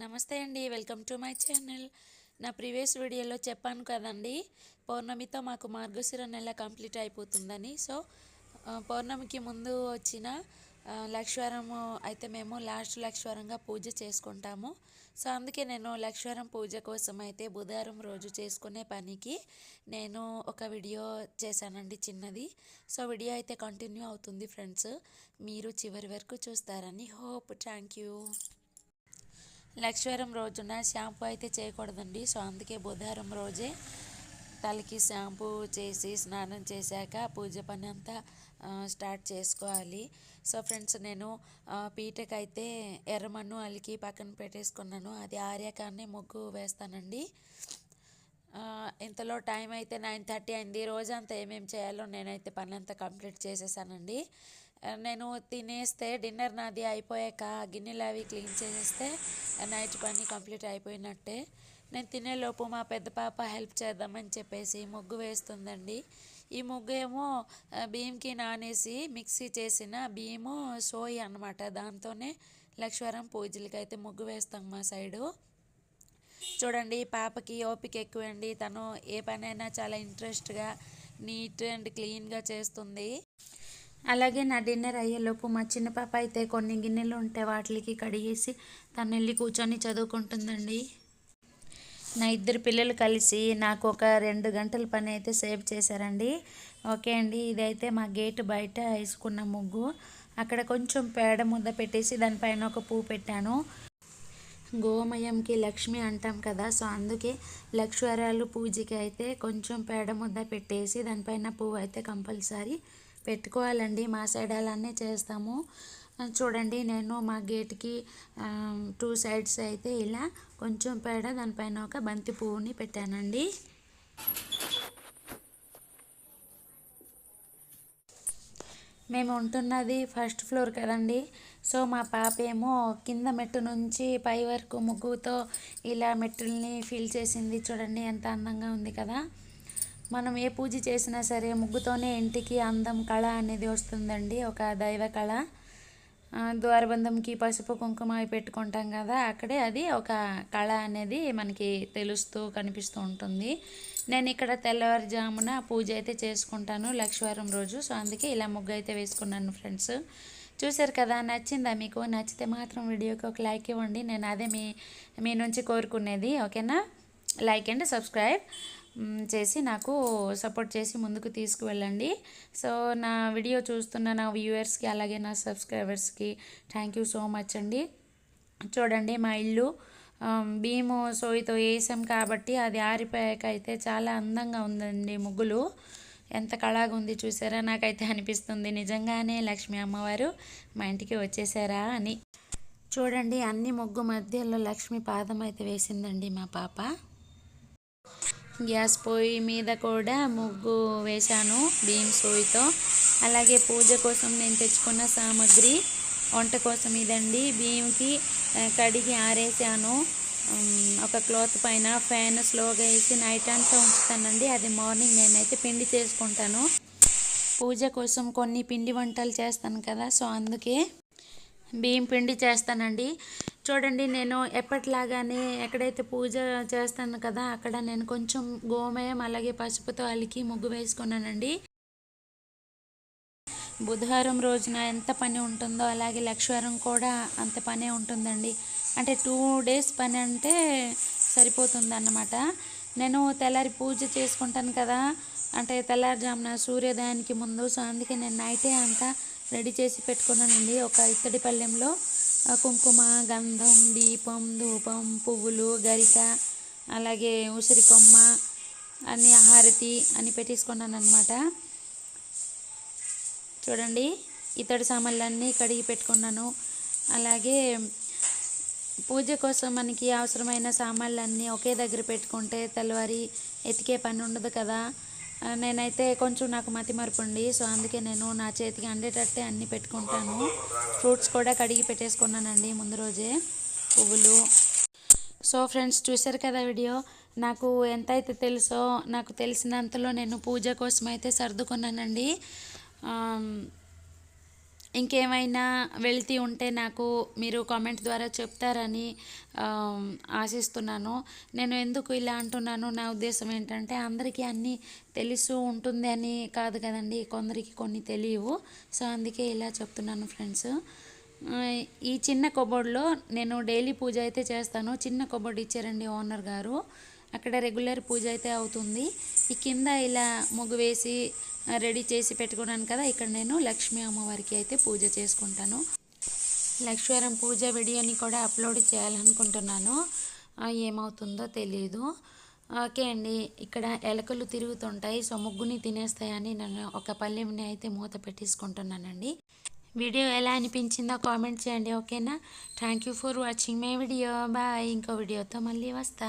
నమస్తే అండి, welcome to my channel. నా ప్రీవియస్ వీడియోలో చెప్పాను కదండి, పౌర్ణమితో మాకు మార్గశిర నెల కంప్లీట్ అయిపోతుందని. సో పౌర్ణమికి ముందు వచ్చిన లక్షవారము అయితే మేము లాస్ట్ లక్షవారంగా పూజ చేసుకుంటాము. సో అందుకే నేను లక్షవారం పూజ కోసం అయితే బుధవారం రోజు చేసుకునే పనికి నేను ఒక వీడియో చేశానండి, చిన్నది. సో వీడియో అయితే కంటిన్యూ అవుతుంది ఫ్రెండ్స్, మీరు చివరి వరకు చూస్తారని హోప్. Thank you. లక్షవారం రోజున షాంపూ అయితే చేయకూడదండి. సో అందుకే బుధవారం రోజే తలకి షాంపూ చేసి స్నానం చేశాక పూజ పని అంతా స్టార్ట్ చేసుకోవాలి. సో ఫ్రెండ్స్, నేను పీటకైతే ఎర్రమన్ను అలికి పక్కన పెట్టేసుకున్నాను. అది ఆర్యాకానే ముగ్గు వేస్తానండి. ఇంతలో టైం అయితే 9:30 అయింది. రోజంతా ఏమేమి చేయాలో నేనైతే పని అంతా కంప్లీట్ చేసేసానండి. నేను తినేస్తే డిన్నర్ నాది అయిపోయాక గిన్నెలు అవి క్లీన్ చేసేస్తే నైట్ పని కంప్లీట్ అయిపోయినట్టే. నేను తినేలోపు మా పెద్ద పాప హెల్ప్ చేద్దామని చెప్పేసి ముగ్గు వేస్తుందండి. ఈ ముగ్గు ఏమో బియ్యంకి నానేసి మిక్సీ చేసిన బియ్యము సోయి అన్నమాట. దాంతోనే లక్షవారం పూజలకి అయితే ముగ్గు వేస్తాం మా సైడు. చూడండి, పాపకి ఓపిక ఎక్కువండి. తను ఏ పనైనా చాలా ఇంట్రెస్ట్గా నీట్ అండ్ క్లీన్గా చేస్తుంది. అలాగే నా డిన్నర్ అయ్యేలోపు మా చిన్న పాప అయితే కొన్ని గిన్నెలు ఉంటే వాటికి కడిగేసి తను వెళ్ళి కూర్చొని చదువుకుంటుందండి. నా ఇద్దరు పిల్లలు కలిసి నాకు ఒక 2 గంటల పని అయితే సేవ్ చేశారండి. ఓకే అండి, ఇదైతే మా గేటు బయట వేసుకున్న ముగ్గు. అక్కడ కొంచెం పేడ ముద్ద పెట్టేసి దానిపైన ఒక పువ్వు పెట్టాను. గోమయంకి లక్ష్మి అంటాం కదా, సో అందుకే లక్షవారాలు పూజకి అయితే కొంచెం పేడ ముద్ద పెట్టేసి దానిపైన పువ్వు అయితే కంపల్సరీ పెట్టుకోవాలండి. మా సైడ్ అలానే చేస్తాము. చూడండి, నేను మా గేట్కి 2 సైడ్స్ అయితే ఇలా కొంచెం పేడ దానిపైన ఒక బంతి పువ్వుని పెట్టానండి. మేము ఉంటున్నది ఫస్ట్ ఫ్లోర్ కదండి. సో మా పాప ఏమో కింద మెట్టు నుంచి పై వరకు ముగ్గుతో ఇలా మెట్టుల్ని ఫిల్ చేసింది. చూడండి ఎంత అందంగా ఉంది కదా. మనం ఏ పూజ చేసినా సరే ముగ్గుతోనే ఇంటికి అందం, కళ అనేది వస్తుందండి, ఒక దైవ కళ. ద్వారబంధంకి పసుపు కుంకుమ పెట్టుకుంటాం కదా, అక్కడే అది ఒక కళ అనేది మనకి తెలుస్తూ కనిపిస్తూ ఉంటుంది. నేను ఇక్కడ తెల్లవారుజామున పూజ అయితే చేసుకుంటాను లక్షవారం రోజు. సో అందుకే ఇలా ముగ్గు అయితే వేసుకున్నాను ఫ్రెండ్స్. చూసారు కదా, నచ్చిందా మీకు? నచ్చితే మాత్రం వీడియోకి ఒక లైక్ ఇవ్వండి. నేను అదే మీ నుంచి కోరుకునేది. ఓకేనా? లైక్ అండ్ సబ్స్క్రైబ్ చేసి నాకు సపోర్ట్ చేసి ముందుకు తీసుకువెళ్ళండి. సో నా వీడియో చూస్తున్న నా వ్యూవర్స్కి అలాగే నా సబ్స్క్రైబర్స్కి థ్యాంక్ యూ సో మచ్ అండి. చూడండి, మా ఇల్లు భీము సోయితో వేసాం కాబట్టి అది ఆరిపోయాక అయితే చాలా అందంగా ఉందండి. ముగ్గులు ఎంత కళగా ఉంది చూసారా. నాకైతే అనిపిస్తుంది నిజంగానే లక్ష్మీ అమ్మవారు మా ఇంటికి వచ్చేసారా అని. చూడండి, అన్ని ముగ్గు మధ్యలో లక్ష్మీ పాదం అయితే వేసిందండి మా పాప. గ్యాస్ పొయ్యి మీద కూడా ముగ్గు వేశాను బియ్యం సోయితో. అలాగే పూజ కోసం నేను తెచ్చుకున్న సామాగ్రి వంట కోసం ఇదండి. బియ్యంకి కడిగి ఆరేసాను. ఒక క్లాత్ పైన ఫ్యాన్ స్లోగా వేసి నైట్ అంతా ఉంచుతానండి. అది మార్నింగ్ నేనైతే పిండి చేసుకుంటాను. పూజ కోసం కొన్ని పిండి వంటలు చేస్తాను కదా, సో అందుకే బియ్యం పిండి చేస్తానండి. చూడండి, నేను ఎప్పటిలాగానే ఎక్కడైతే పూజ చేస్తాను కదా అక్కడ నేను కొంచెం గోమయం అలాగే పసుపుతో అలికి ముగ్గు వేసుకున్నానండి. బుధవారం రోజున ఎంత పని ఉంటుందో అలాగే లక్షవారం కూడా అంత పనే ఉంటుందండి. అంటే 2 days పని అంటే సరిపోతుంది అన్నమాట. నేను తెల్లారి పూజ చేసుకుంటాను కదా, అంటే తెల్లారుజామున సూర్యోదయానికి ముందు. సో అందుకే నేను నైటే అంతా రెడీ చేసి పెట్టుకున్నానండి. ఒక ఇత్తడి పళ్ళెంలో కుంకుమ, గంధం, దీపం, ధూపం, పువ్వులు, గరిక, అలాగే ఉసిరి కొమ్మ అన్ని హారతి అని పెట్టేసుకున్నాను అనమాట. చూడండి, ఇత్తడి సామాన్లన్నీ కడిగి పెట్టుకున్నాను. అలాగే పూజ కోసం మనకి అవసరమైన సామాన్లన్నీ ఒకే దగ్గర పెట్టుకుంటే తెల్లవారి ఎతికే పని ఉండదు కదా. నేనైతే కొంచెం నాకు మతిమరుపు ఉంది. సో అందుకే నేను నా చేతికి అందేటట్టే అన్నీ పెట్టుకుంటాను. ఫ్రూట్స్ కూడా కడిగి పెట్టేసుకున్నానండి ముందు రోజే, పువ్వులు. సో ఫ్రెండ్స్, చూశారు కదా వీడియో. నాకు ఎంతైతే తెలుసో నాకు తెలిసినంతలో నేను పూజ కోసం అయితే సర్దుకున్నానండి. ఇంకేమైనా వెళ్తీ ఉంటే నాకు మీరు కామెంట్ ద్వారా చెప్తారని ఆశిస్తున్నాను. నేను ఎందుకు ఇలా అంటున్నాను, నా ఉద్దేశం ఏంటంటే అందరికీ అన్నీ తెలుసు ఉంటుంది అని కాదు కదండి, కొందరికి కొన్ని తెలియవు. సో అందుకే ఇలా చెప్తున్నాను ఫ్రెండ్స్. ఈ చిన్న కబోర్డ్లో నేను డైలీ పూజ అయితే చేస్తాను. చిన్న కబోర్డ్ ఇచ్చారండి ఓనర్ గారు, అక్కడ రెగ్యులర్ పూజ అయితే అవుతుంది. ఈ కింద ఇలా ముగ్గు వేసి రెడీ చేసి పెట్టుకున్నాను కదా, ఇక్కడ నేను లక్ష్మీ అమ్మవారికి అయితే పూజ చేసుకుంటాను. లక్ష్మీవారం పూజ వీడియోని కూడా అప్లోడ్ చేయాలనుకుంటున్నాను, ఏమవుతుందో తెలియదు. ఓకే అండి, ఇక్కడ ఎలకలు తిరుగుతుంటాయి, సో ముగ్గుని తినేస్తాయని నేను ఒక పళ్ళెంని అయితే మూత పెట్టేసుకుంటున్నానండి. వీడియో ఎలా అనిపించిందో కామెంట్ చేయండి, ఓకేనా. Thank you for watching my video. Bye. ఇంకో వీడియోతో మళ్ళీ వస్తా.